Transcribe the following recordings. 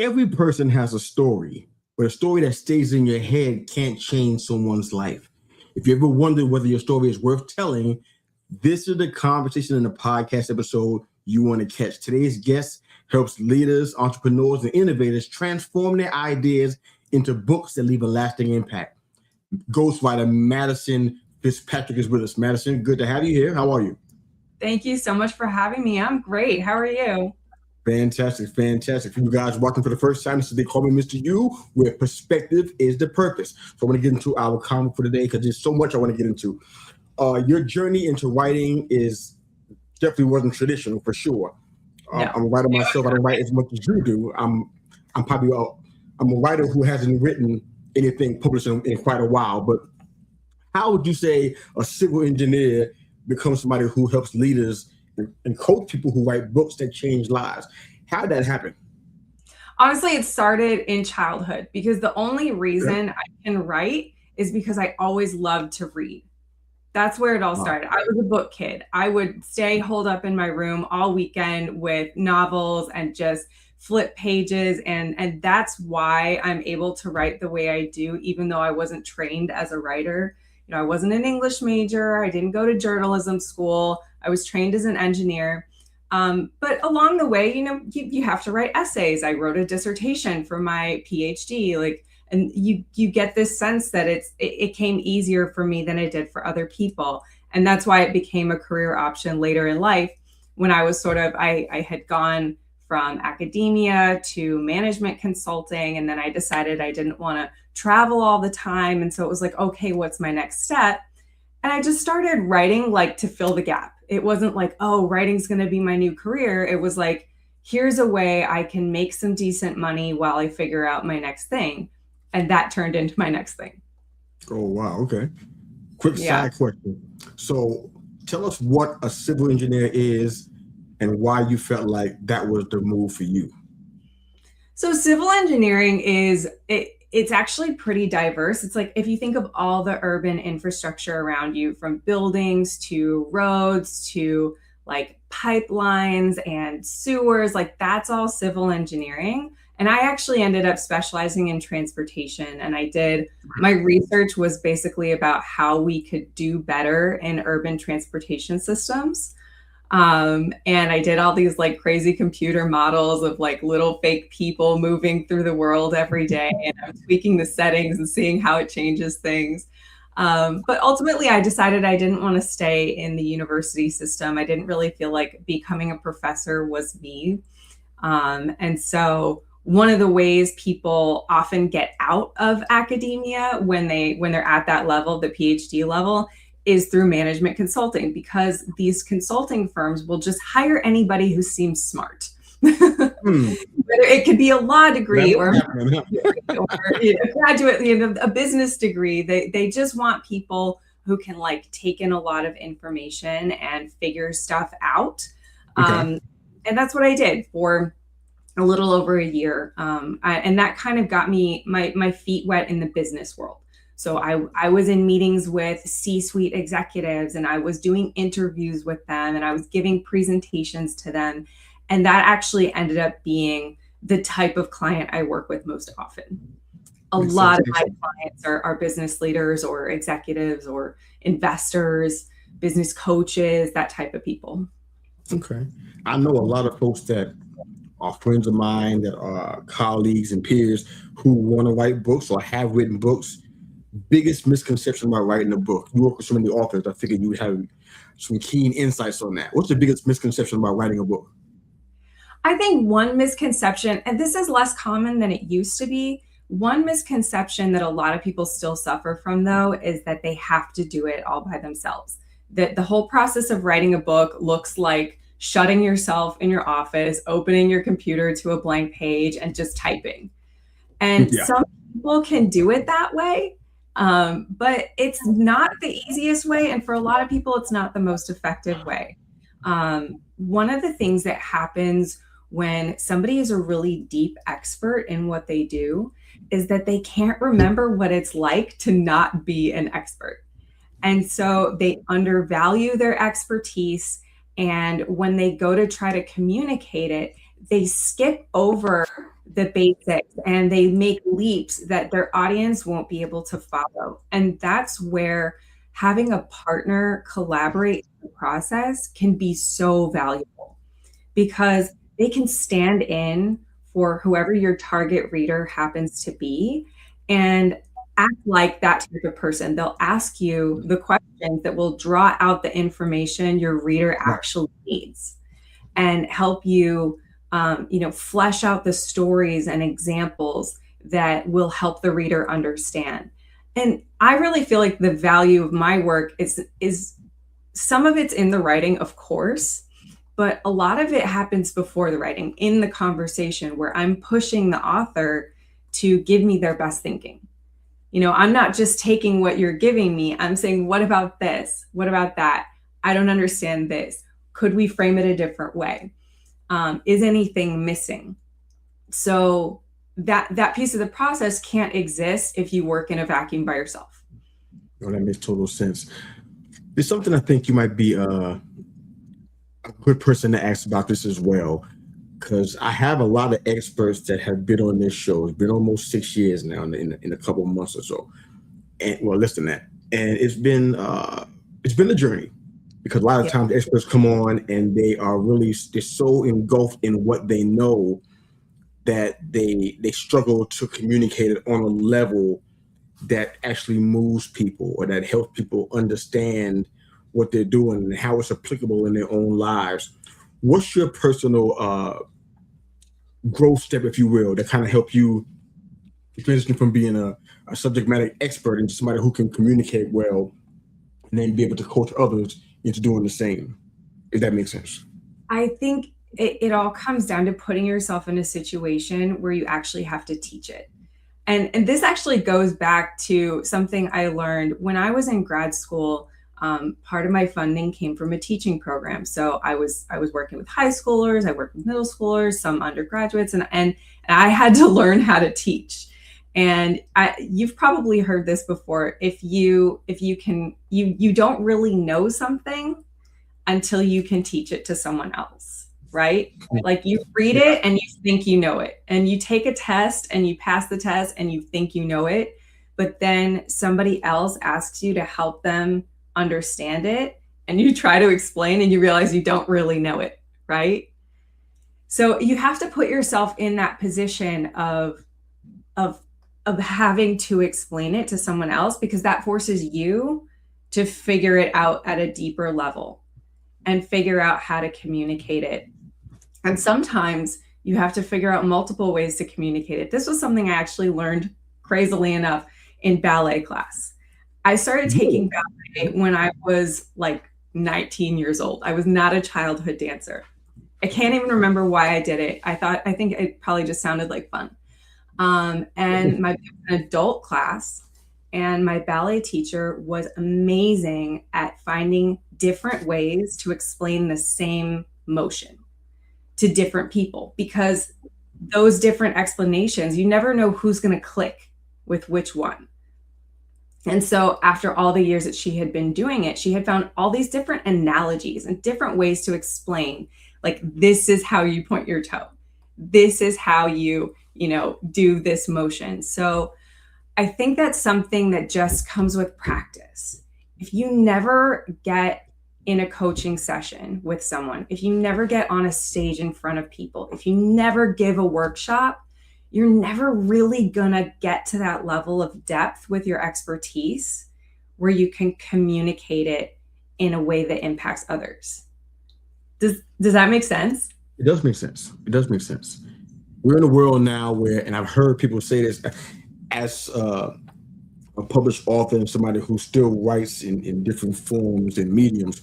Every person has a story, but a story that stays in your head can't change someone's life. If you ever wondered whether your story is worth telling, this is the conversation in the podcast episode you want to catch. Today's guest helps leaders, entrepreneurs, and innovators transform their ideas into books that leave a lasting impact. Ghostwriter Madison Fitzpatrick is with us. Madison, good to have you here. How are you? Thank you so much for having me. I'm great. How are you? Fantastic. For you guys watching for the first time, this is They Call Me Mr. U, where perspective is the purpose. So I want to get into our comment for today because there's so much I want to get into. Your journey into writing is definitely wasn't traditional for sure. No. I'm a writer myself. I don't write as much as you do. I'm a writer who hasn't written anything published in quite a while. But how would you say a civil engineer becomes somebody who helps leaders and coach people who write books that change lives? How did that happen? Honestly, it started in childhood because the only reason I can write is because I always loved to read. That's where it all started. I was a book kid. I would stay holed up in my room all weekend with novels and just flip pages. And that's why I'm able to write the way I do, even though I wasn't trained as a writer. You know, I wasn't an English major. I didn't go to journalism school. I was trained as an engineer. But along the way, you know, you have to write essays. I wrote a dissertation for my PhD, and you get this sense that it came easier for me than it did for other people. And that's why it became a career option later in life when I was I had gone from academia to management consulting. And then I decided I didn't want to travel all the time. And so it was like, okay, what's my next step? And I just started writing to fill the gap. It wasn't like, oh, writing's going to be my new career. It was like, here's a way I can make some decent money while I figure out my next thing. And that turned into my next thing. Oh, wow. Okay. Quick side question. So tell us what a civil engineer is and why you felt like that was the move for you. So civil engineering it's actually pretty diverse. It's like if you think of all the urban infrastructure around you, from buildings to roads to pipelines and sewers, that's all civil engineering. And I actually ended up specializing in transportation. And my research was basically about how we could do better in urban transportation systems. And I did all these crazy computer models of little fake people moving through the world every day. And I'm tweaking the settings and seeing how it changes things. But ultimately, I decided I didn't want to stay in the university system. I didn't really feel like becoming a professor was me. And so one of the ways people often get out of academia when they're at that level, the PhD level, is through management consulting, because these consulting firms will just hire anybody who seems smart. It could be a law degree or a graduate, a business degree. They just want people who can take in a lot of information and figure stuff out. Okay. And that's what I did for a little over a year. And that kind of got me my feet wet in the business world. So I was in meetings with C-suite executives, and I was doing interviews with them, and I was giving presentations to them. And that actually ended up being the type of client I work with most often. A lot of my clients are business leaders or executives or investors, business coaches, that type of people. Okay. I know a lot of folks that are friends of mine, that are colleagues and peers who want to write books or have written books. Biggest misconception about writing a book? You work with so many authors, I figured you would have some keen insights on that. What's the biggest misconception about writing a book? I think one misconception, and this is less common than it used to be, one misconception that a lot of people still suffer from, though, is that they have to do it all by themselves. That the whole process of writing a book looks like shutting yourself in your office, opening your computer to a blank page, and just typing. And some people can do it that way. But it's not the easiest way. And for a lot of people, it's not the most effective way. One of the things that happens when somebody is a really deep expert in what they do is that they can't remember what it's like to not be an expert. And so they undervalue their expertise. And when they go to try to communicate it, they skip over the basics and they make leaps that their audience won't be able to follow. And that's where having a partner collaborate in the process can be so valuable, because they can stand in for whoever your target reader happens to be and act like that type of person. They'll ask you the questions that will draw out the information your reader actually needs and help you, flesh out the stories and examples that will help the reader understand. And I really feel like the value of my work is some of it's in the writing, of course, but a lot of it happens before the writing, in the conversation, where I'm pushing the author to give me their best thinking. I'm not just taking what you're giving me. I'm saying, what about this? What about that? I don't understand this. Could we frame it a different way? Is anything missing? So that piece of the process can't exist if you work in a vacuum by yourself. Oh, that makes total sense. There's something I think you might be a good person to ask about this as well, because I have a lot of experts that have been on this show. It's been almost 6 years now, in a couple of months or so, and well, less than that. And it's been a journey, because a lot of times experts come on and they're so engulfed in what they know that they struggle to communicate it on a level that actually moves people, or that helps people understand what they're doing and how it's applicable in their own lives. What's your personal growth step, if you will, that kind of help you transition from being a subject matter expert into somebody who can communicate well and then be able to coach others into doing the same, if that makes sense? I think it all comes down to putting yourself in a situation where you actually have to teach it. And this actually goes back to something I learned when I was in grad school. Part of my funding came from a teaching program. So I was working with high schoolers, I worked with middle schoolers, some undergraduates, and I had to learn how to teach. And you've probably heard this before. If you don't really know something until you can teach it to someone else, right? Like, you read it and you think you know it, and you take a test and you pass the test and you think you know it, but then somebody else asks you to help them understand it, and you try to explain and you realize you don't really know it, right? So you have to put yourself in that position of having to explain it to someone else, because that forces you to figure it out at a deeper level and figure out how to communicate it. And sometimes you have to figure out multiple ways to communicate it. This was something I actually learned, crazily enough, in ballet class. I started taking ballet when I was like 19 years old. I was not a childhood dancer. I can't even remember why I did it. I think it probably just sounded like fun. And my adult class, and my ballet teacher was amazing at finding different ways to explain the same motion to different people, because those different explanations, you never know who's going to click with which one. And so after all the years that she had been doing it, she had found all these different analogies and different ways to explain, like, this is how you point your toe. This is how you do this motion. So I think that's something that just comes with practice. If you never get in a coaching session with someone, if you never get on a stage in front of people, if you never give a workshop, you're never really gonna get to that level of depth with your expertise where you can communicate it in a way that impacts others. Does that make sense? It does make sense. It does make sense. We're in a world now where, and I've heard people say this as a published author and somebody who still writes in different forms and mediums,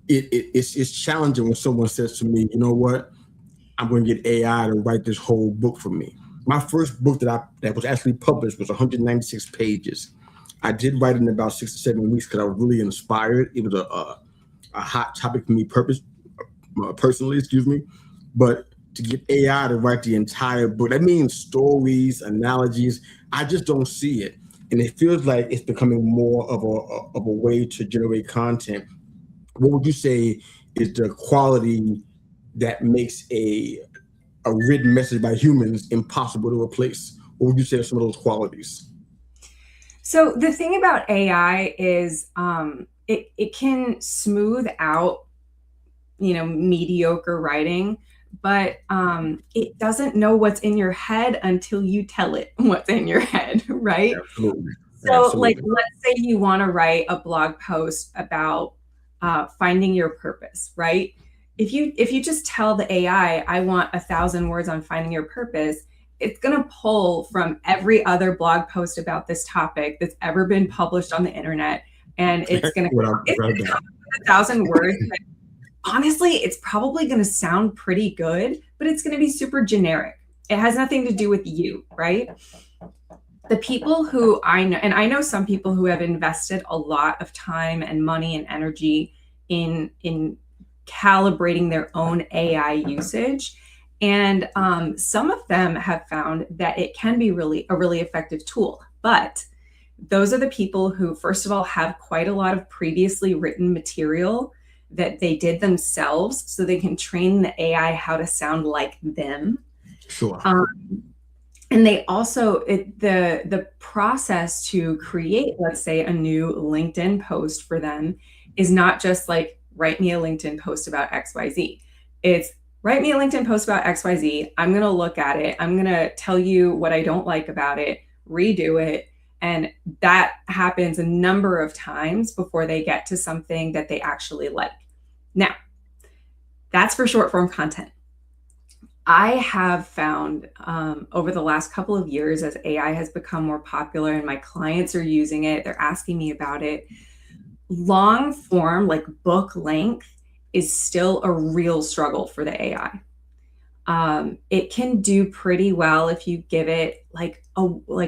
it's challenging when someone says to me, you know what, I'm going to get AI to write this whole book for me. My first book that was actually published was 196 pages. I did write it in about 6 to 7 weeks because I was really inspired. It was a hot topic for me personally, but to get AI to write the entire book, that means stories, analogies. I just don't see it. And it feels like it's becoming more of a way to generate content. What would you say is the quality that makes a a written message by humans impossible to replace? What would you say are some of those qualities? So the thing about AI is it can smooth out, mediocre writing, but it doesn't know what's in your head until you tell it what's in your head, right? Absolutely. So Absolutely. let's say you want to write a blog post about finding your purpose, right? If you just tell the AI, I want 1,000 words on finding your purpose, it's going to pull from every other blog post about this topic that's ever been published on the internet. And it's going to come with 1,000 words. Honestly, it's probably going to sound pretty good, but it's going to be super generic. It has nothing to do with you, right? The people who I know, and I know some people who have invested a lot of time and money and energy in calibrating their own AI usage. And some of them have found that it can be a really effective tool. But those are the people who, first of all, have quite a lot of previously written material that they did themselves so they can train the AI how to sound like them. Sure. And they also, the process to create, let's say, a new LinkedIn post for them is not just like, write me a LinkedIn post about XYZ. It's write me a LinkedIn post about XYZ. I'm going to look at it. I'm going to tell you what I don't like about it, redo it. And that happens a number of times before they get to something that they actually like. Now, that's for short form content. I have found over the last couple of years, as AI has become more popular and my clients are using it, they're asking me about it, long form, like book length, is still a real struggle for the AI. It can do pretty well if you give it like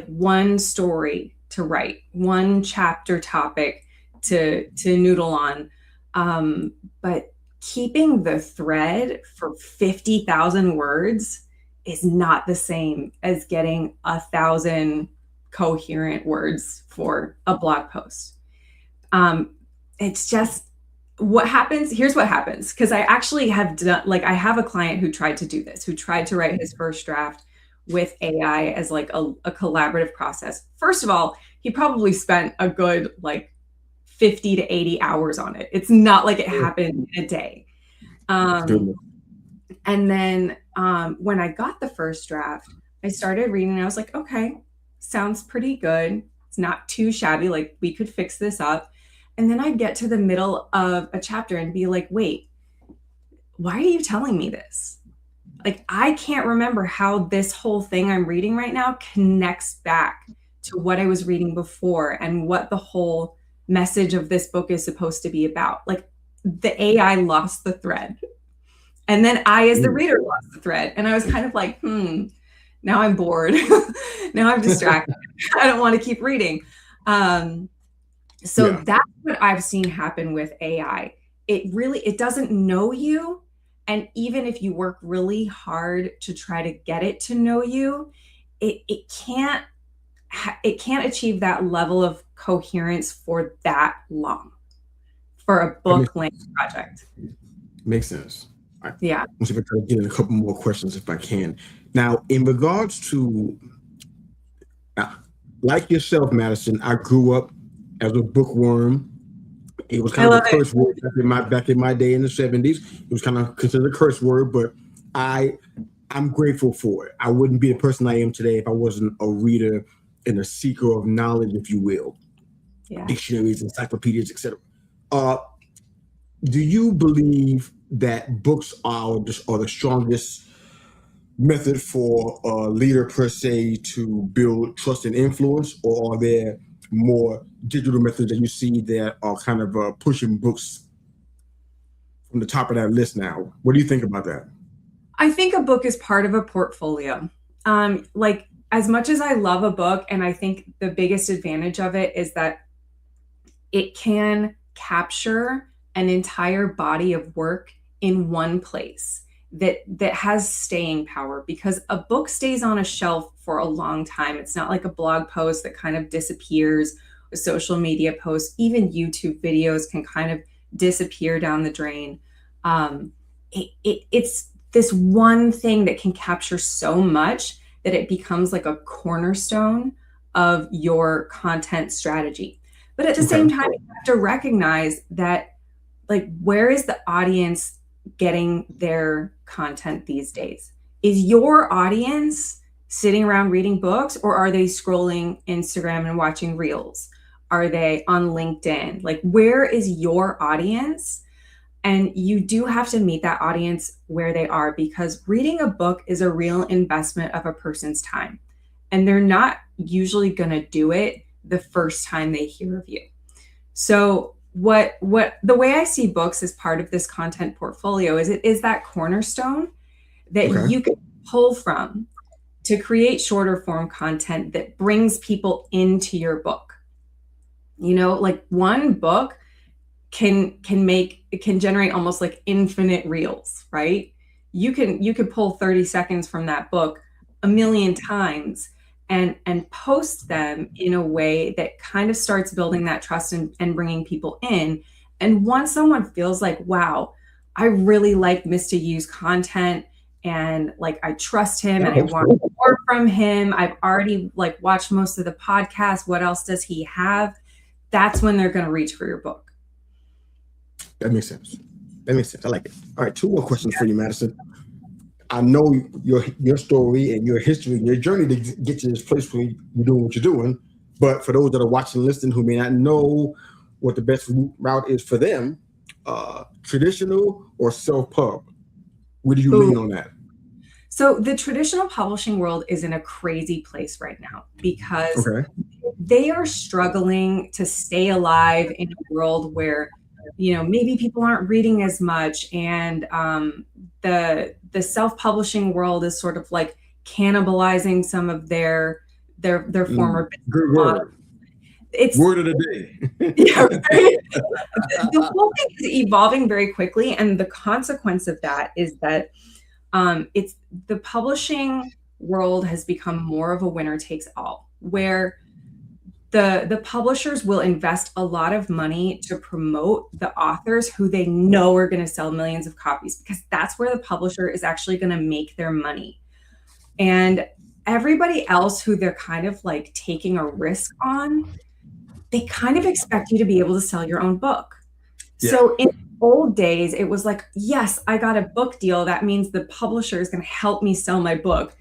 one story to write, one chapter topic to noodle on. But keeping the thread for 50,000 words is not the same as getting 1,000 coherent words for a blog post. It's just what happens. Here's what happens. Because I actually have done, I have a client who tried to do this, who tried to write his first draft with AI as like a collaborative process. First of all, he probably spent a good 50 to 80 hours on it. It's not like it happened in a day. And then when I got the first draft, I started reading and I was like, okay, sounds pretty good. It's not too shabby. Like, we could fix this up. And then I'd get to the middle of a chapter and be like, wait, why are you telling me this? Like, I can't remember how this whole thing I'm reading right now connects back to what I was reading before and what the whole message of this book is supposed to be about. Like, the AI lost the thread. And then I, as the reader, lost the thread. And I was kind of like, now I'm bored. Now I'm distracted. I don't want to keep reading. So that's what I've seen happen with AI. It doesn't know you. And even if you work really hard to try to get it to know you, it can't achieve that level of coherence for that long for a book length project. Makes sense. Yeah. I'll see if I try to get in a couple more questions if I can. Now, in regards to, like yourself, Madison, I grew up as a bookworm. It was kind of a curse word back in my day in the 70s. It was kind of considered a curse word, but I'm grateful for it. I wouldn't be the person I am today if I wasn't a reader and a seeker of knowledge, if you will. Yeah. Dictionaries, encyclopedias, etc. Do you believe that books are the strongest method for a leader per se to build trust and influence, or are there more digital methods that you see that are kind of pushing books from the top of that list now? What do you think about that? I think a book is part of a portfolio. As much as I love a book, and I think the biggest advantage of it is that it can capture an entire body of work in one place that has staying power, because a book stays on a shelf for a long time. It's not like a blog post that kind of disappears, a social media post, even YouTube videos can kind of disappear down the drain. It's this one thing that can capture so much that it becomes like a cornerstone of your content strategy. But at the same time, you have to recognize that, like, where is the audience getting their content these days? Is your audience sitting around reading books, or are they scrolling Instagram and watching reels? Are they on LinkedIn? Like, where is your audience? And you do have to meet that audience where they are, because reading a book is a real investment of a person's time. And they're not usually going to do it the first time they hear of you. So what the way I see books as part of this content portfolio is it is that cornerstone that you can pull from to create shorter form content that brings people into your book. You know, like one book can generate almost like infinite reels, right? You could pull 30 seconds from that book a million times and post them in a way that kind of starts building that trust and bringing people in. And once someone feels like, wow, I really like Mr. Yu's content, and like I trust him and I want more from him, I've already like watched most of the podcast, what else does he have? That's when they're going to reach for your book. That makes sense. I like it. All right, 2 more questions for you, Madison. I know your story and your history and your journey to get to this place where you're doing what you're doing. But for those that are watching and listening who may not know what the best route is for them, traditional or self-pub, where do you lean on that? So the traditional publishing world is in a crazy place right now because they are struggling to stay alive in a world where, you know, maybe people aren't reading as much, and the self-publishing world is sort of like cannibalizing some of their former business models. It's word of the day. Yeah, right? The whole thing is evolving very quickly, and the consequence of that is that it's the publishing world has become more of a winner takes all, where the publishers will invest a lot of money to promote the authors who they know are going to sell millions of copies, because that's where the publisher is actually going to make their money. And everybody else who they're kind of like taking a risk on, they kind of expect you to be able to sell your own book. Yeah. So in old days, it was like, yes, I got a book deal. That means the publisher is going to help me sell my book.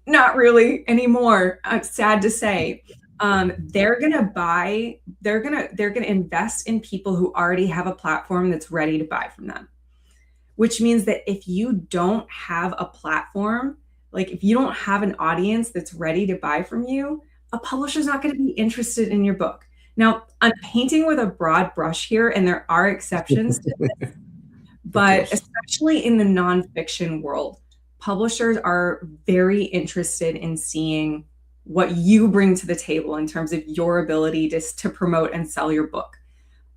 Not really anymore. I'm sad to say. They're going to invest in people who already have a platform that's ready to buy from them, which means that if you don't have a platform, like if you don't have an audience that's ready to buy from you, a publisher's not going to be interested in your book. Now, I'm painting with a broad brush here, and there are exceptions to this, but especially in the nonfiction world, publishers are very interested in seeing what you bring to the table in terms of your ability to promote and sell your book.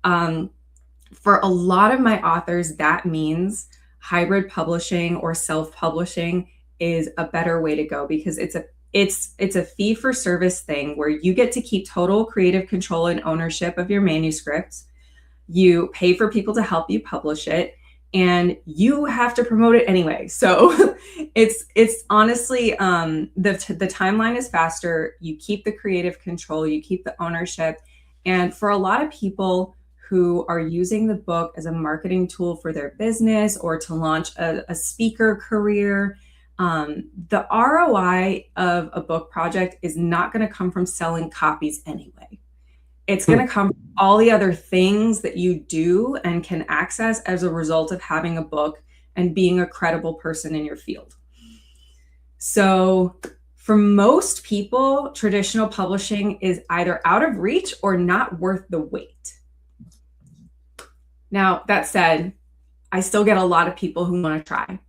For a lot of my authors, that means hybrid publishing or self-publishing is a better way to go, because it's a fee for service thing where you get to keep total creative control and ownership of your manuscripts. You pay for people to help you publish it, and you have to promote it anyway. So it's honestly, the timeline is faster. You keep the creative control, you keep the ownership. And for a lot of people who are using the book as a marketing tool for their business or to launch a speaker career, the ROI of a book project is not going to come from selling copies anyway. It's going to come from all the other things that you do and can access as a result of having a book and being a credible person in your field. So for most people, traditional publishing is either out of reach or not worth the wait. Now, that said, I still get a lot of people who want to try.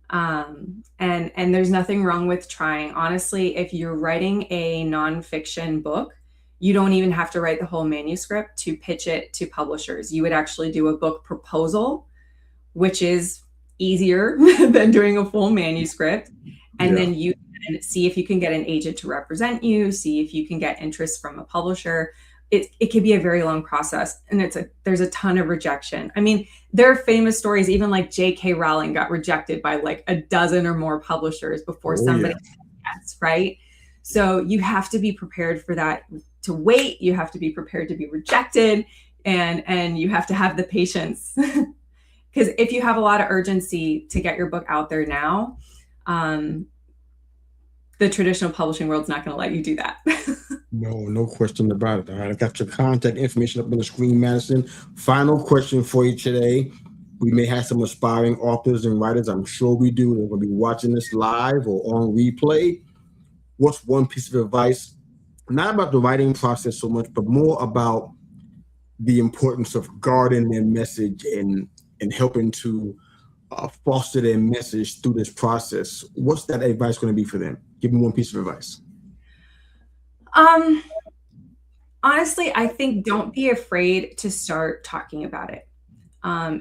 And there's nothing wrong with trying. Honestly, if you're writing a nonfiction book, you don't even have to write the whole manuscript to pitch it to publishers. You would actually do a book proposal, which is easier than doing a full manuscript. And then you can see if you can get an agent to represent you, see if you can get interest from a publisher. it could be a very long process, and there's a ton of rejection. I mean, there are famous stories, even like J.K. Rowling got rejected by like a dozen or more publishers before somebody gets, right? So you have to be prepared for that, to wait. You have to be prepared to be rejected, and you have to have the patience. Because if you have a lot of urgency to get your book out there now, the traditional publishing world's not going to let you do that. No question about it. All right, I got your contact information up on the screen, Madison. Final question for you today. We may have some aspiring authors and writers. I'm sure we do. They're going to be watching this live or on replay. What's one piece of advice, not about the writing process so much, but more about the importance of guarding their message and helping to foster their message through this process? What's that advice going to be for them? Give me one piece of advice. Honestly, I think don't be afraid to start talking about it.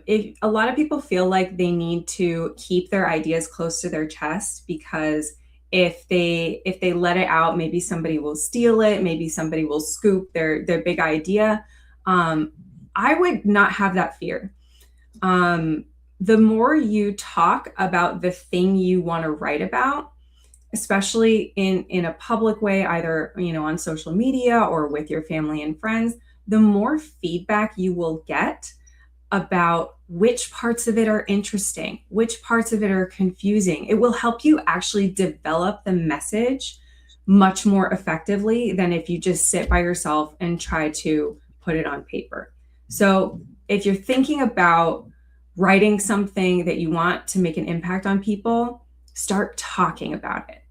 If a lot of people feel like they need to keep their ideas close to their chest, because if they let it out, maybe somebody will steal it, maybe somebody will scoop their big idea. I would not have that fear. The more you talk about the thing you want to write about, especially in a public way, either, on social media or with your family and friends, the more feedback you will get about which parts of it are interesting, which parts of it are confusing. It will help you actually develop the message much more effectively than if you just sit by yourself and try to put it on paper. So if you're thinking about writing something that you want to make an impact on people, start talking about it.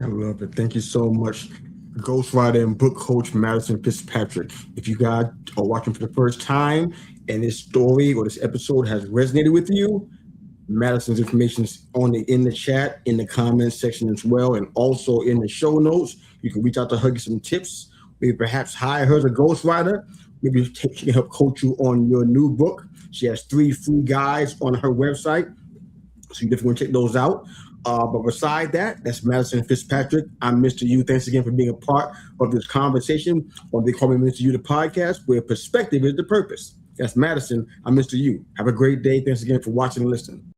I love it. Thank you so much, ghostwriter and book coach Madison Fitzpatrick. If you guys are watching for the first time and this story or this episode has resonated with you, Madison's information is in the chat, in the comments section as well, and also in the show notes. You can reach out to her, get some tips, maybe perhaps hire her as a ghostwriter. Maybe she can help coach you on your new book. She has 3 free guides on her website, so you definitely want to check those out. But beside that, that's Madison Fitzpatrick. I'm Mr. U. Thanks again for being a part of this conversation on They Call Me Mr. U, the podcast, where perspective is the purpose. That's Madison. I'm Mr. U. Have a great day. Thanks again for watching and listening.